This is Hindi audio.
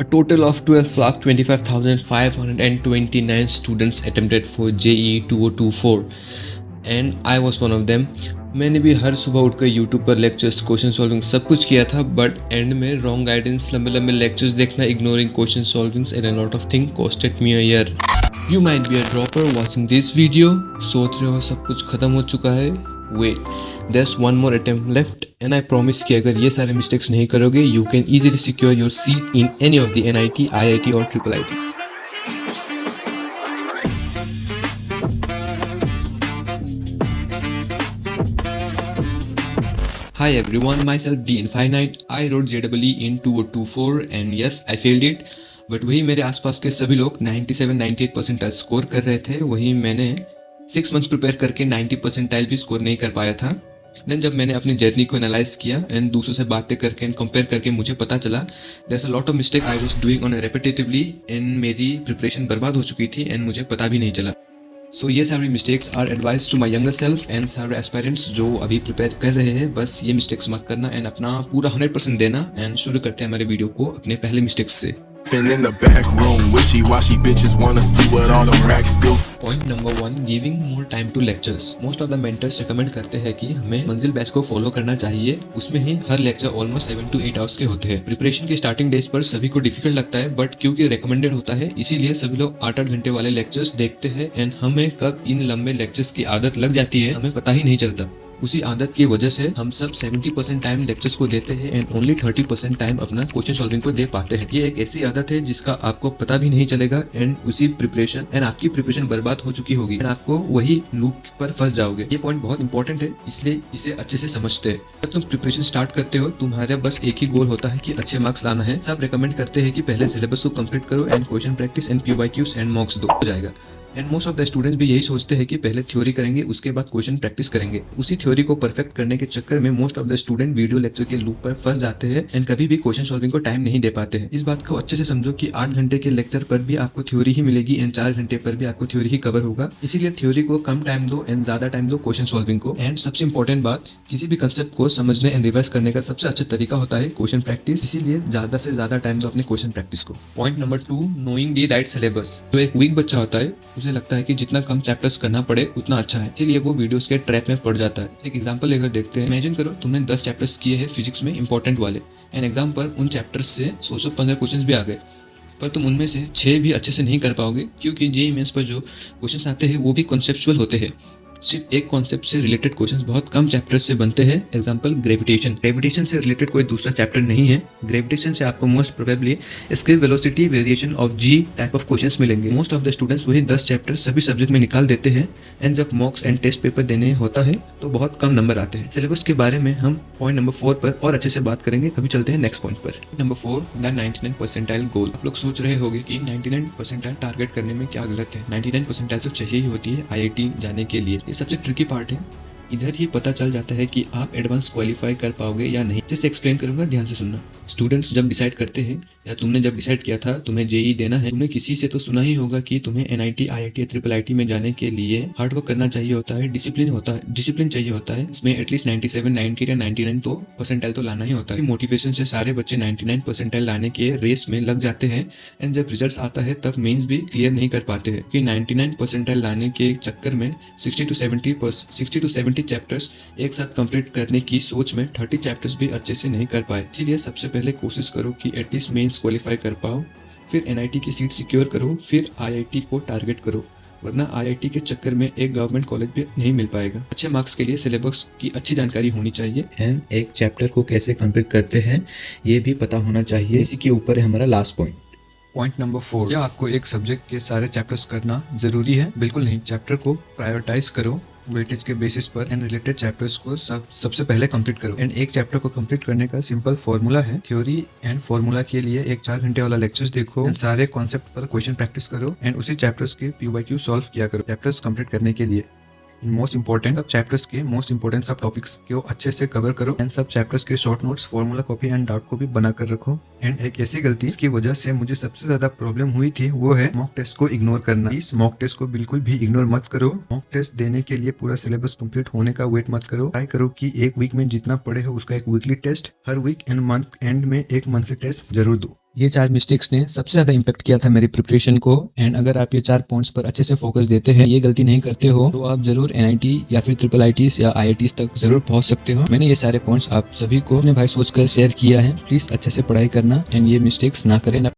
A total of 12,25,529 students attempted for JEE 2024 and I was one of them. मैंने भी हर सुबह उठकर यूट्यूब पर लेक्चर्स, क्वेश्चन सॉल्विंग सब कुछ किया था, बट एंड में रॉन्ग गाइडेंस, लंबे लंबे लेक्चर्स देखना, ignoring question solvings and a lot of thing costed me a year. You might be a dropper watching this video, सोच रहे हो सब कुछ खत्म हो चुका है. Wait, there's one more attempt left and I promise कि अगर ये सारे मिस्टेक्स नहीं करोगे you can easily secure your seat in any of the NIT, IIT or triple ITs. Hi everyone, myself D Infinite. I wrote JEE in 2024 and yes, I failed it. But वही मेरे आसपास के सभी लोग 97-98% स्कोर कर रहे थे. वही मैंने 6 मंथ प्रिपेयर करके 90% भी स्कोर नहीं कर पाया था. देन जब मैंने अपनी जर्नी को एनालाइज किया एंड दूसरों से बातें करके एंड कंपेयर करके मुझे पता चला there a lot of mistake I was doing on repetitively and मेरी प्रिपरेशन बर्बाद हो चुकी थी एंड मुझे पता भी नहीं चला. सो ये सारी mistakes are advice to my younger self and सारे एस्पायरेंट्स जो अभी प्रिपेयर कर रहे हैं. बस ये मिस्टेक्स मत करना एंड अपना पूरा 100% देना. एंड शुरू करते हैं हमारे वीडियो को अपने पहले मिस्टेक्स से. In the back room, wishy-washy bitches wanna see what all them racks do. Point number 1, giving more time to lectures. Most of the mentors recommend करते हैं कि हमें मंजिल बैच को फॉलो करना चाहिए. उसमें ही हर लेक्चर ऑलमोस्ट 7 to 8 आवर्स के होते हैं. प्रिपरेशन के स्टार्टिंग डेज पर सभी को डिफिकल्ट लगता है, बट क्योंकि रिकमेंडेड होता है इसीलिए सभी लोग 8-8 घंटे वाले लेक्चर्स देखते हैं एंड हमें कब इन लंबे लेक्चर्स की आदत लग जाती है हमें पता ही नहीं चलता. उसी आदत की वजह से हम सब 70% टाइम लेक्चर्स को देते हैं एंड ओनली 30% टाइम अपना क्वेश्चन सॉल्विंग को दे पाते हैं. ये एक ऐसी आदत है जिसका आपको पता भी नहीं चलेगा एंड उसी प्रिपरेशन एंड आपकी प्रिपरेशन बर्बाद हो चुकी होगी एंड आपको वही लूप पर फंस जाओगे. ये पॉइंट बहुत इंपॉर्टेंट है, इसलिए इसे अच्छे से समझते हैं. जब तुम प्रिपरेशन स्टार्ट करते हो तुम्हारा बस एक ही गोल होता है कि अच्छे मार्क्स लाना है. सब रिकमेंड करते हैं कि पहले सिलेबस को कंप्लीट करो and question practice and PYQs and मॉक्स दो हो जाएगा. And most of the students भी यही सोचते हैं कि पहले थ्योरी करेंगे उसके बाद क्वेश्चन प्रैक्टिस करेंगे. उसी थ्योरी को परफेक्ट करने के चक्कर में most of the student video lecture के लूप पर फंस जाते हैं एंड कभी भी क्वेश्चन सॉल्विंग को टाइम नहीं दे पाते हैं. इस बात को अच्छे से समझो कि 8 घंटे के लेक्चर पर भी आपको थ्योरी ही मिलेगी एंड 4 घंटे पर भी आपको थ्योरी ही कवर होगा. इसीलिए थ्योरी को कम टाइम दो एंड ज्यादा टाइम दो क्वेश्चन सॉल्विंग को. एंड सबसे इंपॉर्टेंट बात, किसी भी कंसेप्ट को समझने एंड रिवाइज करने का सबसे अच्छा तरीका होता है क्वेश्चन प्रैक्टिस. इसीलिए ज्यादा से ज्यादा टाइम दो अपने क्वेश्चन प्रैक्टिस को. Point number 2, knowing the right syllabus. जो एक वीक बच्चा होता है उसे लगता है कि जितना कम चैप्टर्स करना पड़े उतना अच्छा है, इसलिए वो वीडियोस के ट्रैप में पड़ जाता है. एक एग्जांपल लेकर देखते हैं. इमेजिन करो तुमने 10 चैप्टर्स किए हैं फिजिक्स में इंपॉर्टेंट वाले एंड एग्जाम पर उन चैप्टर्स से 100-15 क्वेश्चंस भी आ गए, पर तुम उनमें से 6 भी अच्छे से नहीं कर पाओगे क्योंकि जेईई मेंस पर जो क्वेश्चंस आते हैं वो भी कॉन्सेप्चुअल होते हैं. सिर्फ एक कॉन्सेप्ट से रिलेटेड क्वेश्चंस बहुत कम चैप्टर्स से बनते हैं. Example gravitation. ग्रेविटेशन से रिलेटेड कोई दूसरा चैप्टर नहीं है. ग्रेविटेशन से आपको most probably scale velocity variation of G type of questions मिलेंगे. मोस्ट ऑफ द स्टूडेंट्स वही 10 चैप्टर सभी सब्जेक्ट में निकाल देते हैं एंड जब मॉक्स एंड टेस्ट पेपर देने होता है तो बहुत कम नंबर आते हैं. सिलेबस के बारे में हम पॉइंट नंबर 4 पर और अच्छे से बात करेंगे. अभी चलते हैं नेक्स्ट पॉइंट पर. नंबर 4, द 99 परसेंटाइल गोल. आप लोग सोच रहे होंगे कि 99 परसेंटाइल टारगेट करने में क्या गलत है. 99 परसेंटाइल तो चाहिए ही होती है IIT जाने के लिए. ये सबसे ट्रिकी पार्ट है. इधर ही पता चल जाता है कि आप एडवांस क्वालिफाई कर पाओगे या नहीं. जैसे एक्सप्लेन करूंगा, ध्यान से सुनना. स्टूडेंट्स जब डिसाइड करते हैं या तुमने जब डिसाइड किया था तुम्हें JEE देना है, तुमने किसी से तो सुना ही होगा कि तुम्हें NIT, IIT या ट्रिपल IIT में जाने के लिए हार्ड वर्क करना चाहिए होता है, डिसिप्लिन चाहिए होता है. इसमें एटलीस्ट 97, 90 या 99 तो परसेंटाइल तो लाना ही होता है. मोटिवेशन से सारे बच्चे 99 परसेंटाइल लाने के रेस में लग जाते हैं एंड जब रिजल्ट आता है तब मेंस भी क्लियर नहीं कर पाते हैं कि 99 परसेंटाइल लाने के चक्कर में 60 to 70 चैप्टर्स एक साथ कंप्लीट करने की सोच में 30 चैप्टर्स भी अच्छे से नहीं कर पाए. इसीलिए सबसे पहले कोशिश करो कि एटलीस्ट मेंस क्वालिफाई कर पाओ, फिर NIT की सीट सिक्योर करो, फिर IIT को टारगेट करो, वरना IIT के चक्कर में एक गवर्नमेंट कॉलेज भी नहीं मिल पाएगा. अच्छे मार्क्स के लिए सिलेबस की अच्छी जानकारी होनी चाहिए एंड एक चैप्टर को कैसे कंप्लीट करते हैं ये भी पता होना चाहिए. इसी के ऊपर है हमारा लास्ट पॉइंट. पॉइंट नंबर 4, क्या आपको एक सब्जेक्ट के सारे चैप्टर्स करना जरूरी है? बिल्कुल नहीं. चैप्टर को प्रायोरिटाइज करो वेटेज के बेसिस पर एंड रिलेटेड चैप्टर्स को सबसे पहले कंप्लीट करो. एंड एक चैप्टर को कंप्लीट करने का सिंपल फॉर्मूला है. थ्योरी एंड फॉर्मूला के लिए एक 4 घंटे वाला लेक्चर्स देखो एंड सारे कॉन्सेप्ट पर क्वेश्चन प्रैक्टिस करो एंड उसी चैप्टर्स के PYQ सॉल्व किया करो चैप्टर्स कंप्लीट करने के लिए. मोस्ट इंपॉर्टेंट सब चैप्टर्स के मोस्ट इंपॉर्टेंट सब टॉपिक्स को अच्छे से कवर करो एंड सब चैप्टर्स के short notes, formula copy and doubt को भी बना कर रखो. एंड एक ऐसी गलती की वजह से मुझे सबसे ज्यादा प्रॉब्लम हुई थी वो है मॉक टेस्ट को इग्नोर करना. इस मॉक टेस्ट को बिल्कुल भी इग्नोर मत करो. मॉक टेस्ट देने के लिए पूरा सिलेबस कंप्लीट होने का वेट मत करो. ट्राई करो कि एक वीक में जितना पढ़े हो उसका एक वीकली टेस्ट हर वीक एंड मंथ एंड में एक मंथली टेस्ट जरूर दो. ये 4 मिस्टेक्स ने सबसे ज़्यादा इम्पैक्ट किया था मेरी प्रिपरेशन को। एंड अगर आप ये 4 पॉइंट्स पर अच्छे से फोकस देते हैं, ये गलती नहीं करते हो, तो आप जरूर NIT या फिर IIITs या IITs तक जरूर पहुंच सकते हो। मैंने ये सारे पॉइंट्स आप सभी को अपने भाई सोचकर शेयर किया है। प्लीज अच्छे से पढ़ाई करना एंड ये मिस्टेक्स ना करें।